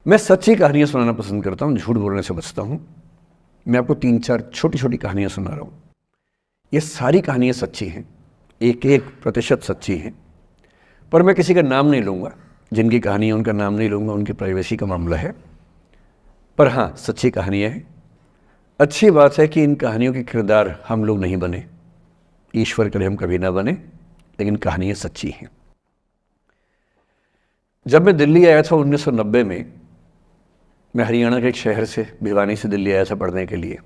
मैं सच्ची कहानियाँ सुनाना पसंद करता हूँ, झूठ बोलने से बचता हूँ। मैं आपको 3-4 छोटी छोटी कहानियाँ सुना रहा हूँ। ये सारी कहानियाँ सच्ची हैं, 1-1% सच्ची हैं, पर मैं किसी का नाम नहीं लूँगा। जिनकी कहानी है उनका नाम नहीं लूँगा, उनकी प्राइवेसी का मामला है। पर हाँ, सच्ची कहानियाँ हैं। अच्छी बात है कि इन कहानियों के किरदार हम लोग नहीं बने, ईश्वर करे हम कभी ना बने, लेकिन कहानियाँ सच्ची हैं। जब मैं दिल्ली आया था 1990 में, मैं हरियाणा के एक शहर से, भिवानी से दिल्ली आया था पढ़ने के लिए।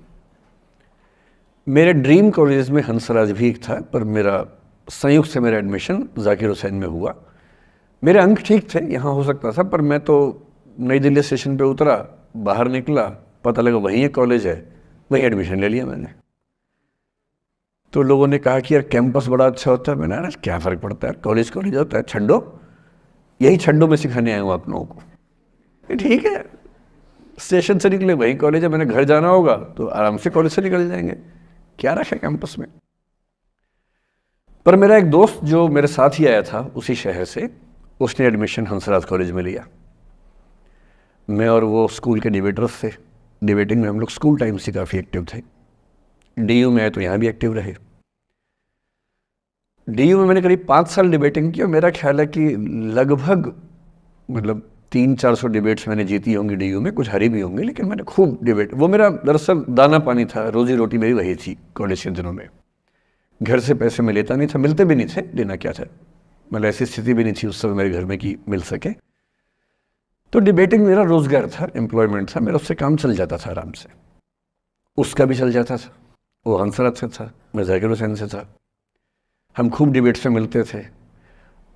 मेरे ड्रीम कॉलेज में हंसराज भी एक था, पर मेरा संयुक्त से मेरा एडमिशन जाकिर हुसैन में हुआ। मेरे अंक ठीक थे, यहाँ हो सकता था, पर मैं तो नई दिल्ली स्टेशन पे उतरा, बाहर निकला, पता लगा वहीं एक कॉलेज है, वहीं एडमिशन ले लिया मैंने। तो लोगों ने कहा कि यार कैंपस बड़ा अच्छा होता है। मैंने कहा क्या फ़र्क पड़ता है, कॉलेज कॉलेज होता है, छंडो, यही छंडो में सिखाने आया हूँ आप लोगों को। ठीक है, स्टेशन से निकले वहीं कॉलेज है, मैंने घर जाना होगा तो आराम से कॉलेज से निकल जाएंगे, क्या रखा है कैंपस में। पर मेरा एक दोस्त जो मेरे साथ ही आया था उसी शहर से, उसने एडमिशन हंसराज कॉलेज में लिया। मैं और वो स्कूल के डिबेटर्स थे, डिबेटिंग में हम लोग स्कूल टाइम से काफ़ी एक्टिव थे। डीयू में आए तो यहाँ भी एक्टिव रहे। डीयू में मैंने करीब 5 साल डिबेटिंग की और मेरा ख्याल है कि लगभग 300-400 डिबेट्स मैंने जीती होंगी डीयू में, कुछ हरी भी होंगी, लेकिन मैंने खूब डिबेट, वो मेरा दरअसल दाना पानी था, रोजी रोटी मेरी वही थी कॉलेज के दिनों में। घर से पैसे मैं लेता नहीं था, मिलते भी नहीं थे, लेना क्या था, मतलब ऐसी स्थिति भी नहीं थी उस समय मेरे घर में कि मिल सके। तो डिबेटिंग मेरा रोजगार था, एम्प्लॉयमेंट था मेरा, उससे काम चल जाता था आराम से। उसका भी चल जाता था, वो हंसराज से था, मैं जाकिर हुसैन से था। हम खूब डिबेट्स में मिलते थे।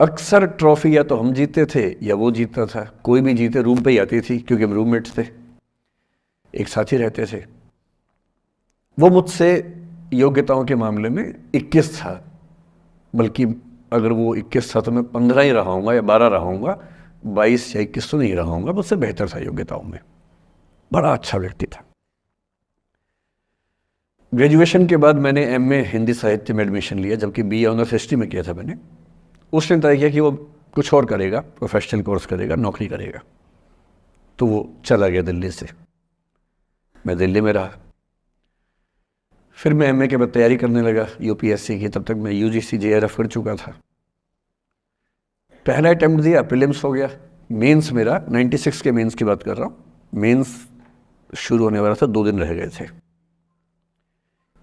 अक्सर ट्रॉफी या तो हम जीते थे या वो जीतता था, कोई भी जीते रूम पे ही आती थी, क्योंकि हम रूममेट्स थे, एक साथ ही रहते थे। वो मुझसे योग्यताओं के मामले में 21 था, बल्कि अगर वो 21 था तो मैं 15 ही रहा हूँगा या 12 रहा हूँगा, 22 या 21 तो नहीं रहा हूँगा, मुझसे बेहतर था योग्यताओं में, बड़ा अच्छा व्यक्ति था। ग्रेजुएशन के बाद मैंने एमए हिंदी साहित्य में एडमिशन लिया, जबकि बीए ऑनर्स हिस्ट्री में किया था मैंने। उसने तय किया कि वो कुछ और करेगा, प्रोफेशनल कोर्स करेगा, नौकरी करेगा, तो वो चला गया दिल्ली से। मैं दिल्ली में रहा। फिर मैं एमए के बाद तैयारी करने लगा यूपीएससी की। तब तक मैं यूजीसी जेआरएफ कर चुका था। पहला अटेम्प्ट दिया, प्रीलिम्स हो गया। मेंस मेरा 96 के मेंस की बात कर रहा हूँ, मेंस शुरू होने वाला था, 2 दिन रह गए थे।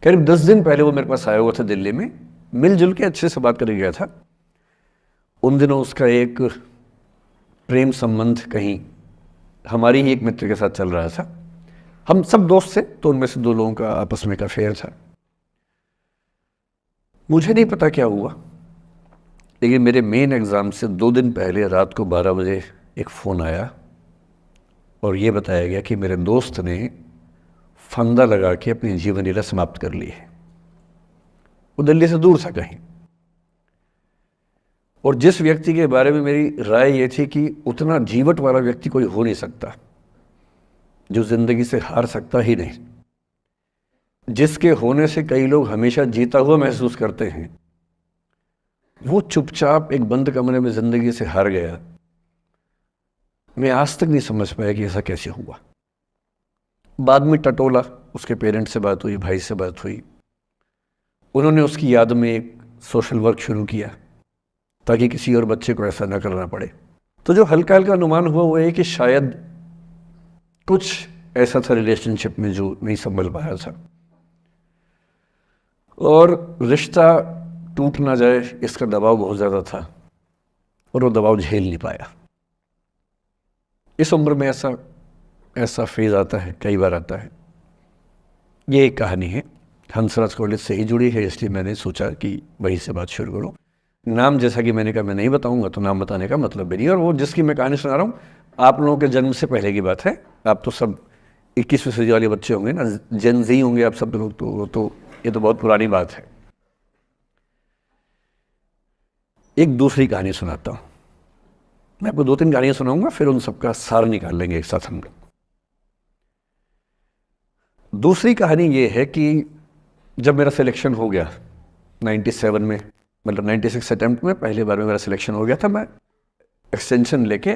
करीब 10 दिन पहले वो मेरे पास आया हुआ था दिल्ली में, मिलजुल के अच्छे से बात करके गया था। उन दिनों उसका एक प्रेम संबंध कहीं हमारी ही एक मित्र के साथ चल रहा था। हम सब दोस्त थे, तो उनमें से 2 लोगों का आपस में का अफेयर था। मुझे नहीं पता क्या हुआ, लेकिन मेरे मेन एग्ज़ाम से 2 दिन पहले रात को 12 बजे एक फ़ोन आया और ये बताया गया कि मेरे दोस्त ने फंदा लगा के अपनी जीवन लीला समाप्त कर ली है। वो दिल्ली से दूर था कहीं, और जिस व्यक्ति के बारे में मेरी राय ये थी कि उतना जीवट वाला व्यक्ति कोई हो नहीं सकता, जो ज़िंदगी से हार सकता ही नहीं, जिसके होने से कई लोग हमेशा जीता हुआ महसूस करते हैं, वो चुपचाप एक बंद कमरे में ज़िंदगी से हार गया। मैं आज तक नहीं समझ पाया कि ऐसा कैसे हुआ। बाद में टटोला, उसके पेरेंट्स से बात हुई, भाई से बात हुई, उन्होंने उसकी याद में एक सोशल वर्क शुरू किया ताकि किसी और बच्चे को ऐसा ना करना पड़े। तो जो हल्का हल्का अनुमान हुआ वो है कि शायद कुछ ऐसा था रिलेशनशिप में जो नहीं संभल पाया था, और रिश्ता टूट ना जाए इसका दबाव बहुत ज़्यादा था, और वो दबाव झेल नहीं पाया। इस उम्र में ऐसा फेज़ आता है, कई बार आता है। ये एक कहानी है, हंसराज कॉलेज से ही जुड़ी है, इसलिए मैंने सोचा कि वहीं से बात शुरू करूँ। नाम जैसा कि मैंने कहा मैं नहीं बताऊंगा, तो नाम बताने का मतलब भी नहीं। और वो जिसकी मैं कहानी सुना रहा हूँ, आप लोगों के जन्म से पहले की बात है। आप तो सब 21वीं सदी वाले बच्चे होंगे ना, जेन ज़ी होंगे आप सब लोग, तो ये तो बहुत पुरानी बात है। एक दूसरी कहानी सुनाता हूँ। मैं आपको 2-3 कहानियाँ सुनाऊंगा, फिर उन सबका सार निकाल लेंगे एक साथ हम लोग। दूसरी कहानी ये है कि जब मेरा सिलेक्शन हो गया 97 में, मतलब 96 अटेम्प्ट में पहली बार में मेरा सिलेक्शन हो गया था, मैं एक्सटेंशन लेके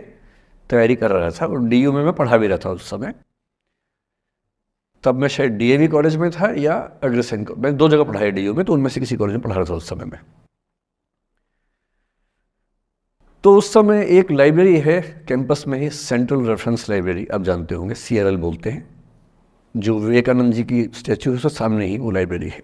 तैयारी कर रहा था और डीयू में मैं पढ़ा भी रहा था उस समय। तब मैं शायद डीएवी कॉलेज में था या अग्रसेन, मैं 2 जगह पढ़ाया डीयू में, तो उनमें से किसी कॉलेज में पढ़ा रहा था उस समय में। तो उस समय एक लाइब्रेरी है कैंपस में ही, सेंट्रल रेफरेंस लाइब्रेरी, आप जानते होंगे, CRL बोलते हैं, जो विवेकानंद जी की स्टैच्यू है उसके सामने ही वो लाइब्रेरी है।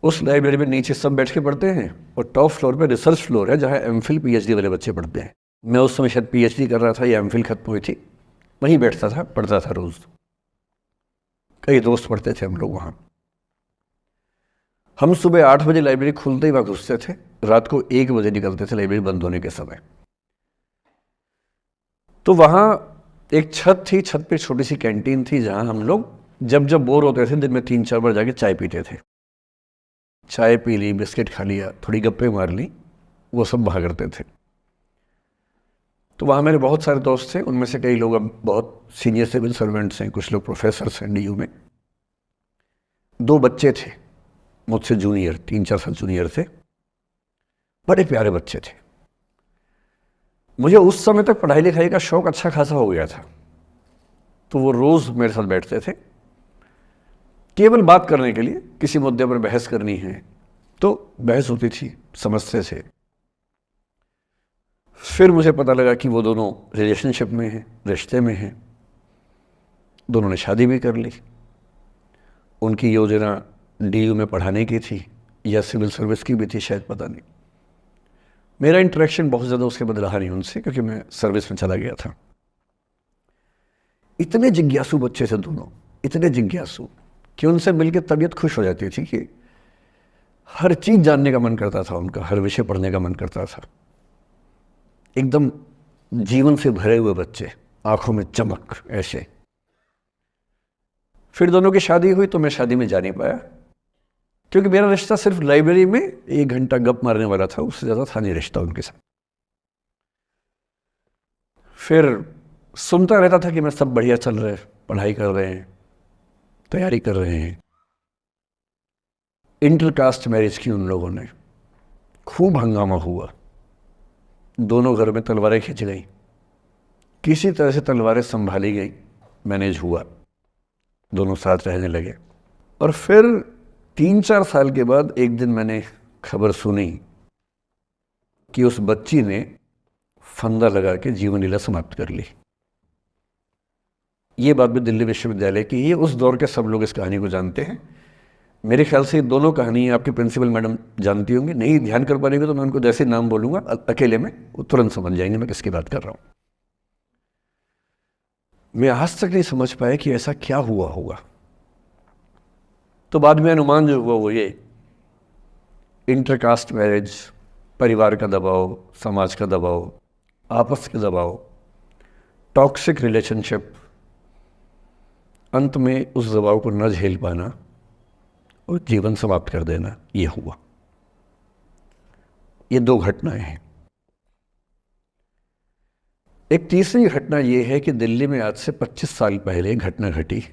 उस लाइब्रेरी में नीचे सब बैठ के पढ़ते हैं और टॉप फ्लोर पे रिसर्च फ्लोर है जहाँ MPhil PhD वाले बच्चे पढ़ते हैं। मैं उस समय शायद PhD कर रहा था या MPhil खत्म हुई थी, वहीं बैठता था, पढ़ता था रोज़। कई दोस्त पढ़ते थे हम लोग वहाँ। हम सुबह 8 बजे लाइब्रेरी खुलते ही वहाँ घुसते थे, रात को 1 बजे निकलते थे लाइब्रेरी बंद होने के समय। तो वहाँ एक छत थी, छत पे छोटी सी कैंटीन थी जहाँ हम लोग जब जब बोर होते थे दिन में 3-4 बार जाके चाय पीते थे। चाय पी ली, बिस्किट खा लिया, थोड़ी गप्पे मार ली, वो सब वहाँ करते थे। तो वहाँ मेरे बहुत सारे दोस्त थे, उनमें से कई लोग अब बहुत सीनियर सिविल सर्वेंट्स हैं, कुछ लोग प्रोफेसर्स हैं डीयू में। 2 बच्चे थे मुझसे जूनियर, 3-4 साल जूनियर थे, बड़े प्यारे बच्चे थे। मुझे उस समय तक पढ़ाई लिखाई का शौक अच्छा खासा हो गया था, तो वो रोज़ मेरे साथ बैठते थे केवल बात करने के लिए, किसी मुद्दे पर बहस करनी है तो बहस होती थी, समझते थे। फिर मुझे पता लगा कि वो दोनों रिलेशनशिप में हैं, रिश्ते में हैं, दोनों ने शादी भी कर ली। उनकी योजना डीयू में पढ़ाने की थी या सिविल सर्विस की भी थी शायद, पता नहीं। मेरा इंटरेक्शन बहुत ज़्यादा उसके बाद रहा नहीं उनसे, क्योंकि मैं सर्विस में चला गया था। इतने जिज्ञासु बच्चे थे दोनों, इतने जिज्ञासु कि उनसे मिलकर तबीयत खुश हो जाती थी, कि हर चीज़ जानने का मन करता था उनका, हर विषय पढ़ने का मन करता था। एकदम जीवन से भरे हुए बच्चे, आंखों में चमक ऐसे। फिर दोनों की शादी हुई तो मैं शादी में जा नहीं पाया, क्योंकि मेरा रिश्ता सिर्फ लाइब्रेरी में 1 घंटा गप मारने वाला था, उससे ज़्यादा था नहीं रिश्ता उनके साथ। फिर सुनता रहता था कि मैं सब बढ़िया चल रहा है, पढ़ाई कर रहे हैं, तैयारी कर रहे हैं। इंटरकास्ट मैरिज की उन लोगों ने, खूब हंगामा हुआ, दोनों घर में तलवारें खिंच गई, किसी तरह से तलवारें संभाली गई, मैनेज हुआ, दोनों साथ रहने लगे। और फिर 3-4 साल के बाद एक दिन मैंने खबर सुनी कि उस बच्ची ने फंदा लगा के जीवन लीला समाप्त कर ली। ये बात भी दिल्ली विश्वविद्यालय की है, उस दौर के सब लोग इस कहानी को जानते हैं। मेरे ख्याल से ये दोनों कहानी आपकी प्रिंसिपल मैडम जानती होंगी, नहीं ध्यान कर पाएंगे तो मैं उनको जैसे नाम बोलूँगा अकेले में वो तुरंत समझ जाएंगे मैं किसकी बात कर रहा हूँ। मैं आज तक नहीं समझ पाया कि ऐसा क्या हुआ होगा। तो बाद में अनुमान जो हुआ वो ये, इंटरकास्ट मैरिज, परिवार का दबाव, समाज का दबाव, आपस के दबाव, टॉक्सिक रिलेशनशिप, अंत में उस दबाव को न झेल पाना और जीवन समाप्त कर देना, ये हुआ। ये 2 घटनाएं हैं। एक तीसरी घटना ये है कि दिल्ली में आज से 25 साल पहले घटना घटी।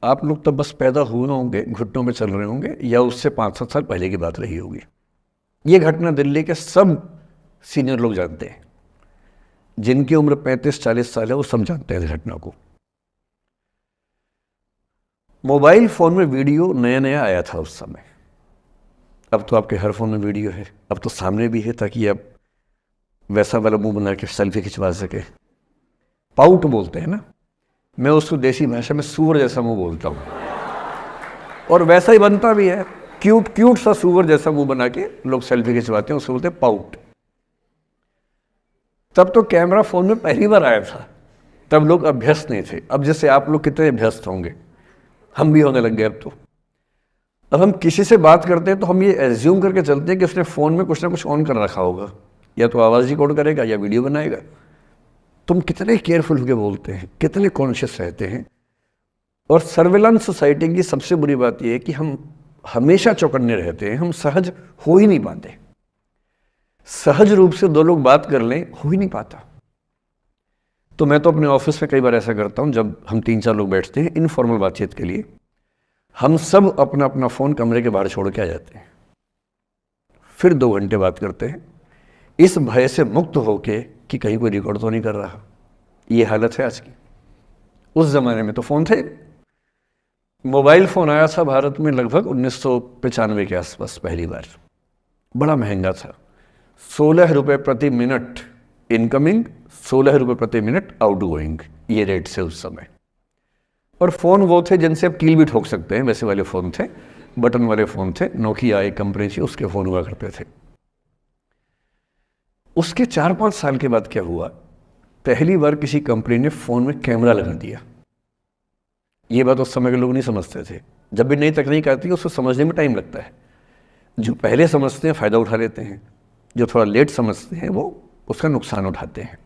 आप लोग तब बस पैदा हुए होंगे, घुटनों में चल रहे होंगे, या उससे 5-7 साल पहले की बात रही होगी। ये घटना दिल्ली के सब सीनियर लोग जानते हैं, जिनकी उम्र 35-40 साल है वो सब जानते हैं इस घटना को। मोबाइल फ़ोन में वीडियो नया नया आया था उस समय, अब तो आपके हर फ़ोन में वीडियो है, अब तो सामने भी है, ताकि आप वैसा वाला मुंह बना के सेल्फी खिंचवा सके। पाउट बोलते हैं ना, मैं उसको देसी भाषा में सूअर जैसा मुंह बोलता हूँ, और वैसा ही बनता भी है, क्यूट क्यूट सा सूअर जैसा मुंह बना के लोग सेल्फी खिंचवाते हैं, उसको बोलते हैं पाउट। तब तो कैमरा फ़ोन में पहली बार आया था, तब लोग अभ्यस्त नहीं थे। अब जैसे आप लोग कितने अभ्यस्त होंगे, हम भी होने लग गए अब तो। अब हम किसी से बात करते हैं तो हम ये एज्यूम करके चलते हैं कि उसने फ़ोन में कुछ ना कुछ ऑन कर रखा होगा, या तो आवाज़ रिकॉर्ड करेगा या वीडियो बनाएगा। तुम कितने केयरफुल होकर बोलते हैं, कितने कॉन्शियस रहते हैं। और सर्विलांस सोसाइटी की सबसे बुरी बात यह है कि हम हमेशा चौकन्ने रहते हैं, हम सहज हो ही नहीं पाते। सहज रूप से 2 लोग बात कर लें, हो ही नहीं पाता। तो मैं तो अपने ऑफिस में कई बार ऐसा करता हूँ, जब हम 3-4 लोग बैठते हैं इनफॉर्मल बातचीत के लिए, हम सब अपना अपना फ़ोन कमरे के बाहर छोड़ के आ जाते हैं, फिर 2 घंटे बात करते हैं, इस भय से मुक्त होके कि कहीं कोई रिकॉर्ड तो नहीं कर रहा। ये हालत है आज की। उस ज़माने में तो फ़ोन थे। मोबाइल फ़ोन आया था भारत में लगभग 1995 के आसपास पहली बार। बड़ा महंगा था, 16 रुपये प्रति मिनट इनकमिंग, 16 रुपये प्रति मिनट आउटगोइंग, ये रेट से उस समय। और फ़ोन वो थे जिनसे आप कील भी ठोक सकते हैं, वैसे वाले फ़ोन थे, बटन वाले फ़ोन थे। नोकिया एक कंपनी थी, उसके फ़ोन हुआ करते थे। उसके 4-5 साल के बाद क्या हुआ, पहली बार किसी कंपनी ने फ़ोन में कैमरा लगा दिया। ये बात उस समय के लोग नहीं समझते थे। जब भी नई तकनीक आती है उसको समझने में टाइम लगता है। जो पहले समझते हैं फ़ायदा उठा लेते हैं, जो थोड़ा लेट समझते हैं वो उसका नुकसान उठाते हैं।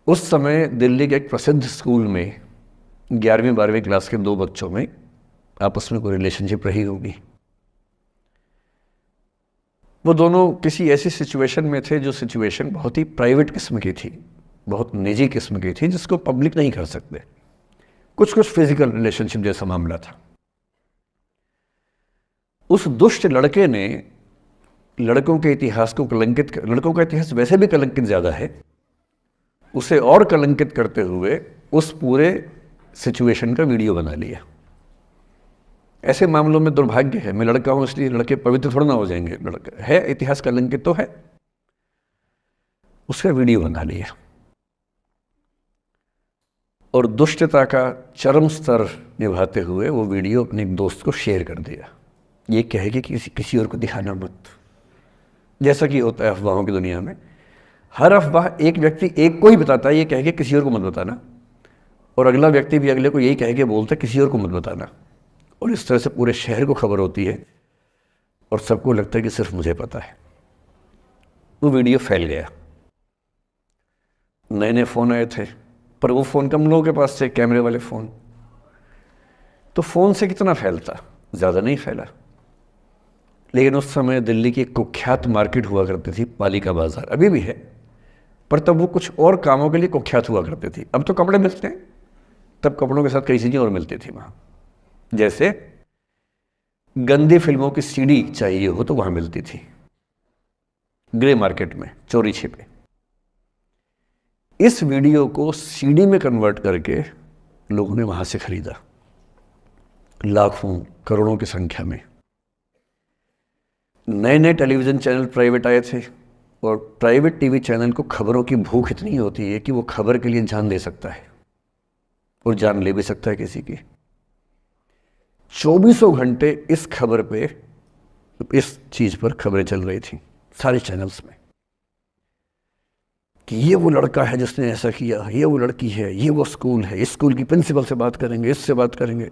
उस समय दिल्ली के एक प्रसिद्ध स्कूल में 11वीं-12वीं क्लास के 2 बच्चों में आपस में कोई रिलेशनशिप रही होगी। वो दोनों किसी ऐसी सिचुएशन में थे जो सिचुएशन बहुत ही प्राइवेट किस्म की थी, बहुत निजी किस्म की थी, जिसको पब्लिक नहीं कर सकते। कुछ फिजिकल रिलेशनशिप जैसा मामला था। उस दुष्ट लड़के ने लड़कों के इतिहास को कलंकित, लड़कों का इतिहास वैसे भी कलंकित ज़्यादा है, उसे और कलंकित करते हुए उस पूरे सिचुएशन का वीडियो बना लिया। ऐसे मामलों में दुर्भाग्य है, मैं लड़का हूं इसलिए लड़के पवित्र थोड़ा ना हो जाएंगे। लड़का है, इतिहास कलंकित तो है, उसका वीडियो बना लिया और दुष्टता का चरम स्तर निभाते हुए वो वीडियो अपने एक दोस्त को शेयर कर दिया। ये कहे कि किसी और को दिखाना मत, जैसा कि होता है अफवाहों की दुनिया में। हर अफवाह एक व्यक्ति एक को ही बताता है, ये कहे कि किसी और को मत बताना, और अगला व्यक्ति भी अगले को यही कहे कि बोलता है किसी और को मत बताना। और इस तरह से पूरे शहर को खबर होती है और सबको लगता है कि सिर्फ मुझे पता है। वो वीडियो फैल गया। नए नए फ़ोन आए थे, पर वो फ़ोन कम लोगों के पास थे, कैमरे वाले फ़ोन। तो फ़ोन से कितना फैलता, ज़्यादा नहीं फैला। लेकिन उस समय दिल्ली की एक कुख्यात मार्केट हुआ करती थी, पालिका बाज़ार, अभी भी है, पर तब वो कुछ और कामों के लिए कुख्यात हुआ करती थी। अब तो कपड़े मिलते हैं, तब कपड़ों के साथ कई चीज़ें और मिलती थी वहाँ। जैसे गंदी फिल्मों की सीडी चाहिए हो तो वहाँ मिलती थी, ग्रे मार्केट में, चोरी छिपे। इस वीडियो को सीडी में कन्वर्ट करके लोगों ने वहाँ से खरीदा, लाखों करोड़ों की संख्या में। नए नए टेलीविज़न चैनल प्राइवेट आए थे, और प्राइवेट टीवी चैनल को खबरों की भूख इतनी होती है कि वो खबर के लिए जान दे सकता है और जान ले भी सकता है किसी की। 24 घंटे इस खबर पे, इस चीज़ पर खबरें चल रही थी सारे चैनल्स में कि ये वो लड़का है जिसने ऐसा किया, ये वो लड़की है, ये वो स्कूल है, इस स्कूल की प्रिंसिपल से बात करेंगे, इससे बात करेंगे।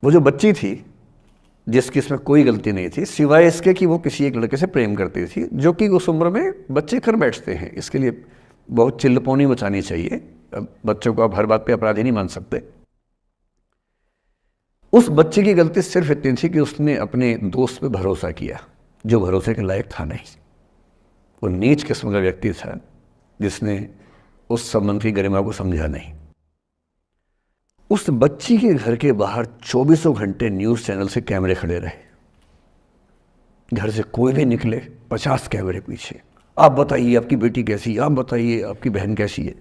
वो जो बच्ची थी जिसकी इसमें कोई गलती नहीं थी, सिवाय इसके कि वो किसी एक लड़के से प्रेम करती थी, जो कि उस उम्र में बच्चे कर बैठते हैं। इसके लिए बहुत चिल्लपौनी मचानी चाहिए। बच्चों को आप हर बात पे अपराधी नहीं मान सकते। उस बच्चे की गलती सिर्फ इतनी थी कि उसने अपने दोस्त पे भरोसा किया, जो भरोसे के लायक था नहीं। वो नीच किस्म का व्यक्ति था जिसने उस संबंध की गरिमा को समझा नहीं। उस बच्ची के घर के बाहर 24 घंटे न्यूज़ चैनल से कैमरे खड़े रहे। घर से कोई भी निकले, 50 कैमरे पीछे। आप बताइए आपकी बेटी कैसी है, आप बताइए आपकी बहन कैसी है।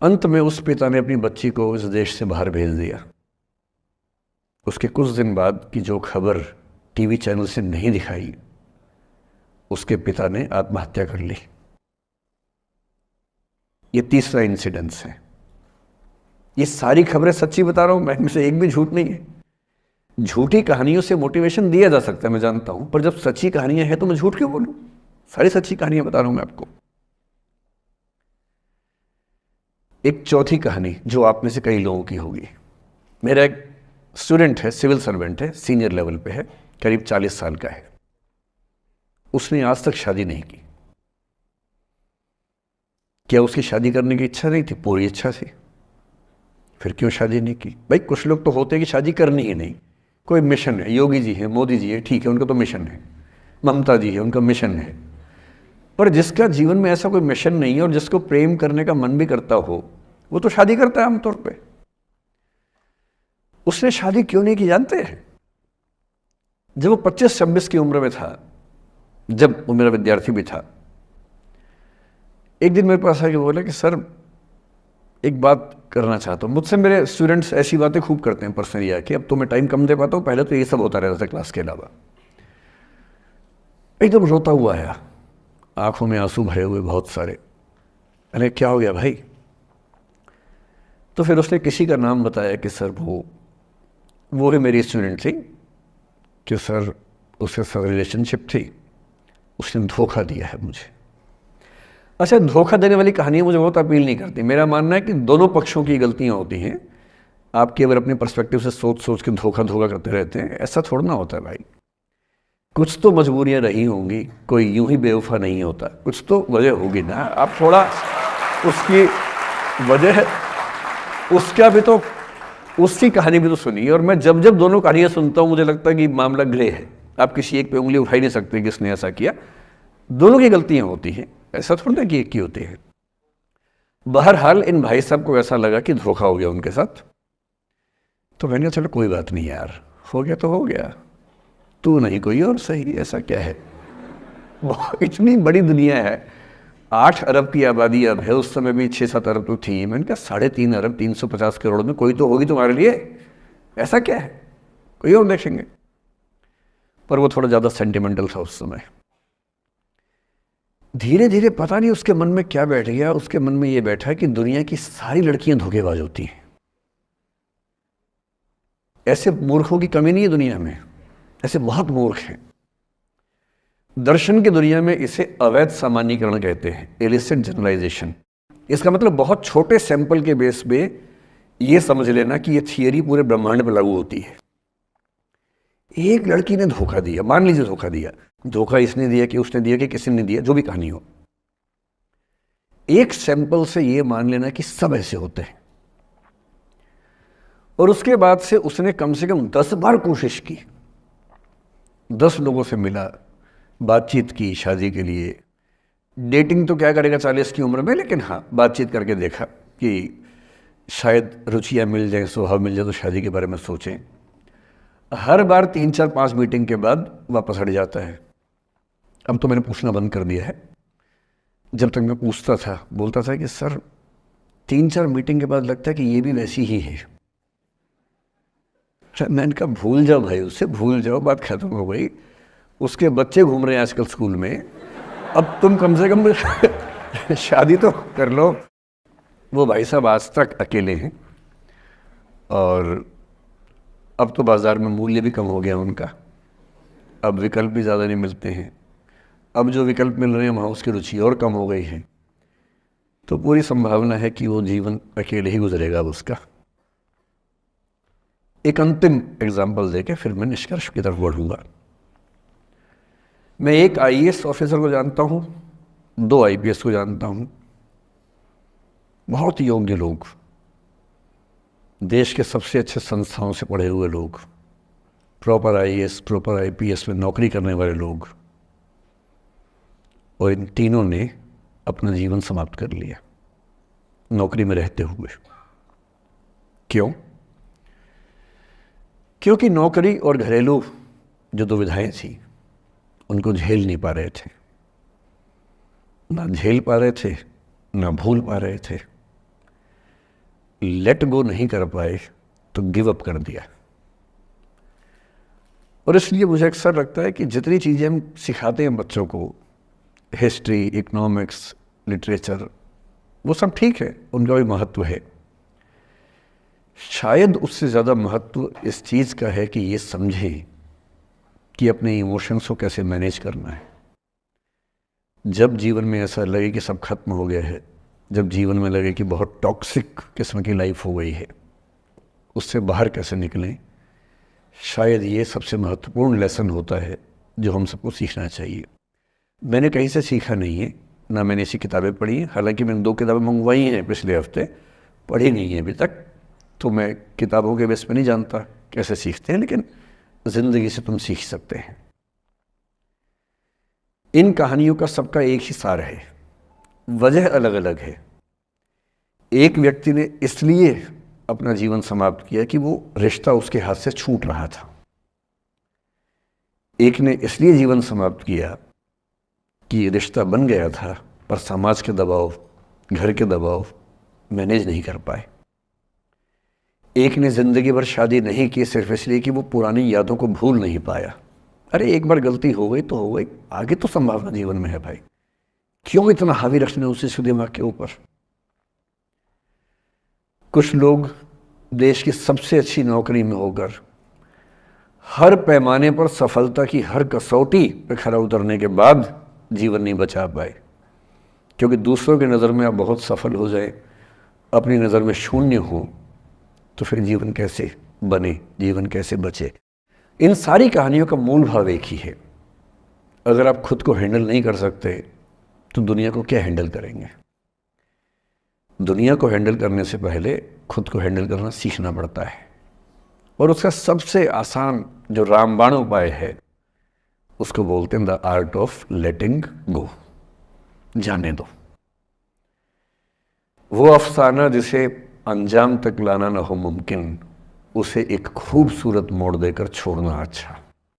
अंत में उस पिता ने अपनी बच्ची को इस देश से बाहर भेज दिया। उसके कुछ दिन बाद की जो खबर टीवी चैनल से नहीं दिखाई, उसके पिता ने आत्महत्या कर ली। ये तीसरा इंसिडेंस है। ये सारी खबरें सच्ची बता रहा हूं मैं, इनमें से एक भी झूठ नहीं है। झूठी कहानियों से मोटिवेशन दिया जा सकता है, मैं जानता हूं, पर जब सच्ची कहानियां हैं तो मैं झूठ क्यों बोलूं? सारी सच्ची कहानियां बता रहा हूं मैं आपको। एक चौथी कहानी जो आप में से कई लोगों की होगी। मेरा एक स्टूडेंट है, सिविल सर्वेंट है, सीनियर लेवल पे है, करीब 40 साल का है। उसने आज तक शादी नहीं की। क्या उसकी शादी करने की इच्छा नहीं थी? पूरी इच्छा थी। फिर क्यों शादी नहीं की? भाई कुछ लोग तो होते हैं कि शादी करनी ही नहीं, कोई मिशन है। योगी जी है, मोदी जी है, ठीक है, उनका तो मिशन है। ममता जी है, उनका मिशन है। पर जिसका जीवन में ऐसा कोई मिशन नहीं है और जिसको प्रेम करने का मन भी करता हो, वो तो शादी करता है आमतौर पे। उसने शादी क्यों नहीं की जानते हैं? जब वो 25-26 की उम्र में था, जब वो मेरा विद्यार्थी भी था, एक दिन मेरे पास आके बोला कि सर एक बात करना चाहता हूँ। मुझसे मेरे स्टूडेंट्स ऐसी बातें खूब करते हैं पर्सनली आके, अब तो मैं टाइम कम दे पाता हूँ, पहले तो ये सब होता रहता था क्लास के अलावा। एकदम रोता हुआ आया, आंखों में आंसू भरे हुए बहुत सारे। अरे क्या हो गया भाई? तो फिर उसने किसी का नाम बताया कि सर वो ही मेरी स्टूडेंट थी, कि सर उसके साथ रिलेशनशिप थी, उसने धोखा दिया है मुझे। अच्छा, धोखा देने वाली कहानियाँ मुझे बहुत अपील नहीं करती। मेरा मानना है कि दोनों पक्षों की गलतियाँ होती हैं। आप केवल अपने पर्सपेक्टिव से सोच सोच के धोखा करते रहते हैं, ऐसा थोड़ा ना होता है भाई। कुछ तो मजबूरियाँ रही होंगी, कोई यूं ही बेवफा नहीं होता, कुछ तो वजह होगी ना। आप थोड़ा उसकी वजह, उसका भी तो, उसकी कहानी भी तो सुनिए। और मैं जब जब दोनों कहानियाँ सुनता हूँ मुझे लगता है कि मामला ग्रे है। आप किसी एक पे उंगली उठा ही नहीं सकते कि इसने ऐसा किया। दोनों की गलतियाँ होती हैं, ऐसा थोड़ा ना कि एक की होती है। बहरहाल इन भाई साहब को ऐसा लगा कि धोखा हो गया उनके साथ। तो मैंने कहा चलो कोई बात नहीं यार, हो गया तो हो गया, तू नहीं कोई और सही, ऐसा क्या है। इतनी बड़ी दुनिया है, 8 अरब की आबादी अब है, उस समय भी 6-7 अरब तो थी। मैंने कहा 3.5 अरब 350 करोड़ में कोई तो होगी तुम्हारे लिए, ऐसा क्या है, कोई और देखेंगे। पर वो थोड़ा ज़्यादा सेंटिमेंटल था उस समय। धीरे धीरे पता नहीं उसके मन में क्या बैठ गया, उसके मन में ये बैठा कि दुनिया की सारी लड़कियां धोखेबाज होती हैं। ऐसे मूर्खों की कमी नहीं है दुनिया में, ऐसे बहुत मूर्ख हैं। दर्शन की दुनिया में इसे अवैध सामान्यीकरण कहते हैं, इलिसिट जनरलाइजेशन। इसका मतलब बहुत छोटे सैंपल के बेस पे ये समझ लेना कि ये थियरी पूरे ब्रह्मांड पर लागू होती है। एक लड़की ने धोखा दिया, मान लीजिए धोखा दिया, धोखा इसने दिया कि उसने दिया कि किसी ने दिया, जो भी कहानी हो, एक सैंपल से ये मान लेना कि सब ऐसे होते हैं। और उसके बाद से उसने कम से कम 10 बार कोशिश की, 10 लोगों से मिला, बातचीत की शादी के लिए। डेटिंग तो क्या करेगा 40 की उम्र में, लेकिन हाँ बातचीत करके देखा कि शायद रुचियाँ मिल जाएं, स्वभाव मिल जाए तो शादी के बारे में सोचें। हर बार 3-4-5 मीटिंग के बाद वापस हट जाता है। अब तो मैंने पूछना बंद कर दिया है। जब तक मैं पूछता था, बोलता था कि सर 3-4 मीटिंग के बाद लगता है कि ये भी वैसी ही है। मैंने कहा भूल जाओ भाई, उससे भूल जाओ, बात खत्म हो गई। उसके बच्चे घूम रहे हैं आजकल स्कूल में, अब तुम कम से कम शादी तो कर लो। वो भाई साहब आज तक अकेले हैं, और अब तो बाज़ार में मूल्य भी कम हो गया उनका, अब विकल्प भी ज़्यादा नहीं मिलते हैं। अब जो विकल्प मिल रहे हैं वहाँ उसकी रुचि और कम हो गई है। तो पूरी संभावना है कि वो जीवन अकेले ही गुजरेगा अब उसका। एक अंतिम एग्जाम्पल देके फिर मैं निष्कर्ष की तरफ बढ़ूँगा। मैं एक IAS ऑफिसर को जानता हूँ, 2 IPS को जानता हूँ, बहुत योग्य लोग, देश के सबसे अच्छे संस्थाओं से पढ़े हुए लोग, प्रॉपर IAS प्रॉपर IPS में नौकरी करने वाले लोग, और इन तीनों ने अपना जीवन समाप्त कर लिया नौकरी में रहते हुए। क्यों? क्योंकि नौकरी और घरेलू जो दुविधाएं थी उनको झेल नहीं पा रहे थे, ना झेल पा रहे थे, ना भूल पा रहे थे। लेट गो नहीं कर पाए तो गिव अप कर दिया। और इसलिए मुझे अक्सर लगता है कि जितनी चीज़ें हम सिखाते हैं बच्चों को, हिस्ट्री, इकोनॉमिक्स, लिटरेचर, वो सब ठीक है, उनका भी महत्व है। शायद उससे ज़्यादा महत्व इस चीज़ का है कि ये समझें कि अपने इमोशंस को कैसे मैनेज करना है। जब जीवन में ऐसा लगे कि सब खत्म हो गया है, जब जीवन में लगे कि बहुत टॉक्सिक किस्म की लाइफ हो गई है, उससे बाहर कैसे निकलें, शायद ये सबसे महत्वपूर्ण लेसन होता है जो हम सबको सीखना चाहिए। मैंने कहीं से सीखा नहीं है, ना मैंने ऐसी किताबें पढ़ी हैं। हालांकि मैंने 2 किताबें मंगवाई हैं पिछले हफ्ते, पढ़ी नहीं है अभी तक, तो मैं किताबों के बेस पे नहीं जानता कैसे सीखते हैं, लेकिन ज़िंदगी से तुम सीख सकते हैं। इन कहानियों का सबका एक ही सार है, वजह अलग अलग है। एक व्यक्ति ने इसलिए अपना जीवन समाप्त किया कि वो रिश्ता उसके हाथ से छूट रहा था। एक ने इसलिए जीवन समाप्त किया कि ये रिश्ता बन गया था पर समाज के दबाव, घर के दबाव मैनेज नहीं कर पाए। एक ने ज़िंदगी भर शादी नहीं की सिर्फ इसलिए कि वो पुरानी यादों को भूल नहीं पाया। अरे एक बार गलती हो गई तो हो गई, आगे तो संभावना जीवन में है भाई, क्यों इतना हावी रखना उसी दिमाग के ऊपर। कुछ लोग देश की सबसे अच्छी नौकरी में होकर हर पैमाने पर सफलता की हर कसौटी पर खरा उतरने के बाद जीवन नहीं बचा पाए, क्योंकि दूसरों की नज़र में आप बहुत सफल हो जाए, अपनी नज़र में शून्य हो, तो फिर जीवन कैसे बने, जीवन कैसे बचे। इन सारी कहानियों का मूल भाव एक ही है, अगर आप खुद को हैंडल नहीं कर सकते तो दुनिया को क्या हैंडल करेंगे। दुनिया को हैंडल करने से पहले खुद को हैंडल करना सीखना पड़ता है, और उसका सबसे आसान जो रामबाण उपाय है उसको बोलते हैं द आर्ट ऑफ लेटिंग गो, जाने दो। वो अफसाना जिसे अंजाम तक लाना न हो मुमकिन, उसे एक खूबसूरत मोड़ देकर छोड़ना अच्छा।